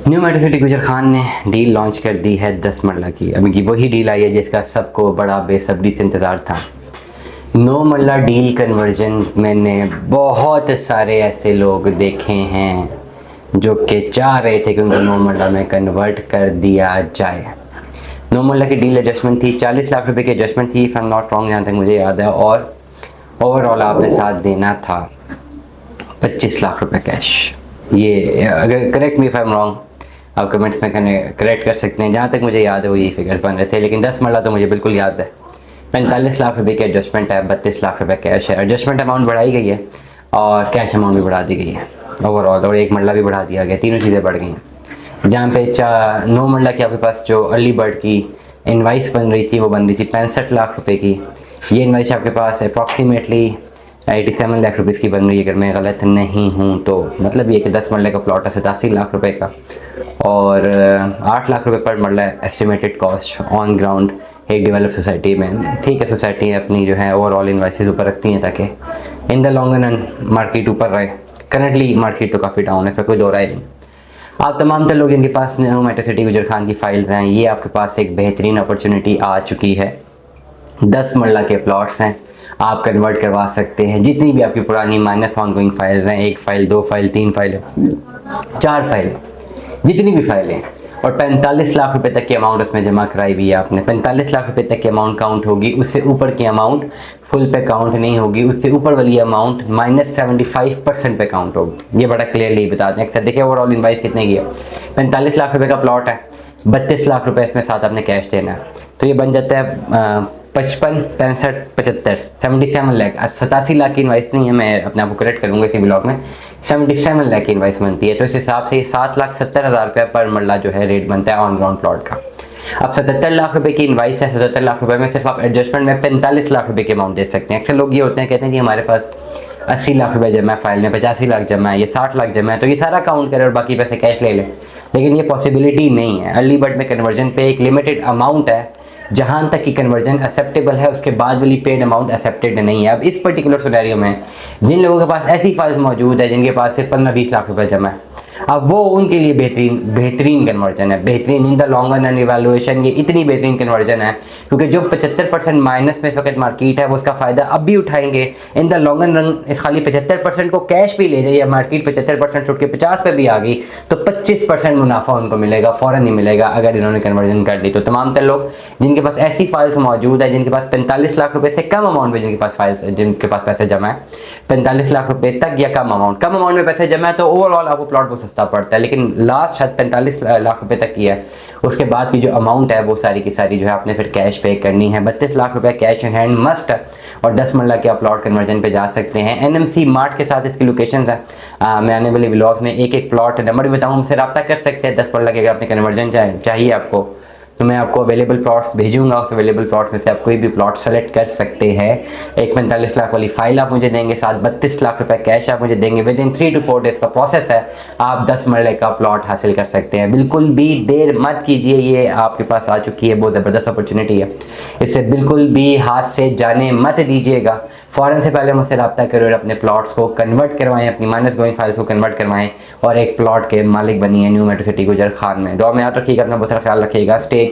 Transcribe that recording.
New metro city गुजर खान ने deal launch कर दी है 10 मरला की। अभी वही डील आई है जिसका सबको बड़ा बेसब्री से इंतज़ार था। 9 मरला डील कन्वर्जन मैंने बहुत सारे ऐसे लोग देखे हैं जो कि चाह रहे थे कि उनको 9 मरला में कन्वर्ट कर दिया जाए। 9 मरला की डील एडजस्टमेंट थी, 40 लाख रुपए की एडजस्टमेंट थी, if I am not wrong, जहाँ तक मुझे याद है। और ओवरऑल आपने साथ देना था 25 लाख रुपए कैश। ये अगर correct me if I am wrong, आप कमेंट्स में करेक्ट कर सकते हैं। जहाँ तक मुझे याद है वो ये फिगर्स बन रहे थे, लेकिन 10 मरला तो मुझे बिल्कुल याद है। 45 लाख रुपए की एडजस्टमेंट है, 32 लाख रुपए कैश है। एडजस्टमेंट अमाउंट बढ़ाई गई है और कैश अमाउंट भी बढ़ा दी गई है ओवरऑल, और 1 मरला भी बढ़ा दिया गया। तीनों चीज़ें बढ़ गई हैं। जहाँ पे 9 मरला की आपके पास जो अर्ली बर्ड की इनवाइस बन रही थी वो बन रही थी 65 लाख रुपए की। ये इनवाइस आपके पास अप्रॉक्सीमेटली 87 लाख रुपीज़ की बन रही है अगर मैं गलत नहीं हूँ तो। मतलब ये कि 10 मरले का प्लॉट है 87 लाख रुपए का, और 8 लाख रुपए पर मरला एस्टिमेटेड कॉस्ट ऑन ग्राउंड एक डेवलप सोसाइटी में। ठीक है, सोसाइटी अपनी जो है ओवरऑल इन्वाइसेस ऊपर रखती हैं ताकि in the long run market ऊपर रहे। करंटली मार्केट तो काफ़ी डाउन है, इसमें कोई दो राय नहीं। आप तमाम लोग जिनके पास न्यू मेट्रो सिटी गुजर खान की फाइल्स हैं, ये आपके पास एक बेहतरीन अपॉर्चुनिटी आ चुकी है। 10 मरला के प्लॉट्स हैं, आप कन्वर्ट करवा सकते हैं। जितनी भी आपकी पुरानी माइनस ऑन गोइंग फाइल्स हैं, 1 फाइल, 2 फाइल, 3 फाइल, 4 फाइल, जितनी भी फाइलें, और 45 लाख रुपए तक की अमाउंट उसमें जमा कराई हुई है आपने। 45 लाख रुपए तक की अमाउंट काउंट होगी, उससे ऊपर की अमाउंट फुल पे काउंट नहीं होगी। उससे ऊपर वाली अमाउंट -75% पे काउंट होगी। ये बड़ा क्लियरली बता दें। अक्सर देखिए ओवरऑल इनवाइस कितने की है, 45 लाख रुपए का प्लॉट है, 32 लाख रुपए इसमें साथ आपने कैश देना है, तो ये बन जाता है 55, 65, 75, 77 लाख। 87 लाख की इन्वाइस नहीं है, मैं अपने आप को करेक्ट करूँगा इसी ब्लॉग में। 77 लाख की इन्वाइस बनती है, तो इस हिसाब से 7,70,000 रुपये पर मरला जो है रेट बनता है ऑन ग्राउंड प्लॉट का। अब 77 लाख रुपए की इन्वाइस है, 77 लाख रुपए में सिर्फ आप एडजस्टमेंट में 45 लाख रुपए के अमाउंट दे सकते हैं। अक्सर लोग ये होते हैं, कहते हैं जी हमारे पास 80 लाख रुपए जमा है फाइल में, 85 लाख जमा है, ये 60 लाख जमा है, तो ये सारा काउंट करें और बाकी पैसे कैश ले लें। लेकिन ये पॉसिबिलिटी नहीं है। अर्ली बर्ड में कन्वर्जन पे एक लिमिटेड अमाउंट है, जहां तक कि कन्वर्जन एक्सेप्टेबल है, उसके बाद वाली पेड अमाउंट एक्सेप्टेड नहीं है। अब इस पर्टिकुलर सिनेरियो में जिन लोगों के पास ऐसी फाइल्स मौजूद है जिनके पास सिर्फ 15-20 लाख रुपए जमा है, अब वो उनके लिए बेहतरीन कन्वर्जन है। बेहतरीन in the long run evaluation ये इतनी बेहतरीन कन्वर्जन है क्योंकि जो 75% माइनस में इस वक्त मार्केट है वो उसका फ़ायदा अब भी उठाएंगे। इन द लॉन्ग रन इस खाली 75% को कैश भी ले जाइए, मार्केट 75% उठ के 50 पे भी आ गई तो 25% मुनाफा उनको मिलेगा, फ़ौरन नहीं मिलेगा अगर इन्होंने कन्वर्जन कर दी तो। तमाम लोग जिनके पास ऐसी फाइल्स मौजूद है, जिनके पास 45 लाख रुपए से कम अमाउंट में जिनके पास फाइल्स, जिनके पास पैसे जमा है 45 लाख रुपए तक या कम अमाउंट में पैसे जमा है, तो ओवरऑल आपको प्लॉट बहुत सस्ता पड़ता है। लेकिन लास्ट हद 45 लाख रुपए तक की है, उसके बाद की जो अमाउंट है वो सारी की सारी जो है आपने फिर कैश पे करनी है। 32 लाख रुपए कैश इन हैंड मस्ट है, और 10 मरला के आप प्लॉट कन्वर्जन पे जा सकते हैं। एनएमसी मार्ट के साथ इसकी लोकेशंस है। मैं आने वाले व्लॉग्स में एक प्लॉट नंबर भी बताऊँ, हमसे रब्ता कर सकते हैं। 10 मरला के अगर आपने कन्वर्जन चाहिए आपको, तो मैं आपको अवेलेबल प्लॉट्स भेजूंगा। उस अवेलेबल प्लॉट में से आप कोई भी प्लॉट सेलेक्ट कर सकते हैं। एक 45 लाख वाली फाइल आप मुझे देंगे, साथ 32 लाख रुपए कैश आप मुझे देंगे। विद इन 3 to 4 डेज का प्रोसेस है, आप 10 मरले का प्लॉट हासिल कर सकते हैं। बिल्कुल भी देर मत कीजिए, ये आपके पास आ चुकी है, बहुत ज़बरदस्त अपॉर्चुनिटी है, इसे बिल्कुल भी हाथ से जाने मत दीजिएगा। फ़ौरन से पहले मुझसे रब्ता करें और अपने प्लॉट्स को कन्वर्ट करवाएं, अपनी माइनस गोइंग फाइल्स को कन्वर्ट करवाएं और एक प्लॉट के मालिक बनिए न्यू मेट्रो सिटी गुजर खान में। दुआ में याद रखिएगा, अपना बहुत सारा ख्याल रखिएगा। स्टे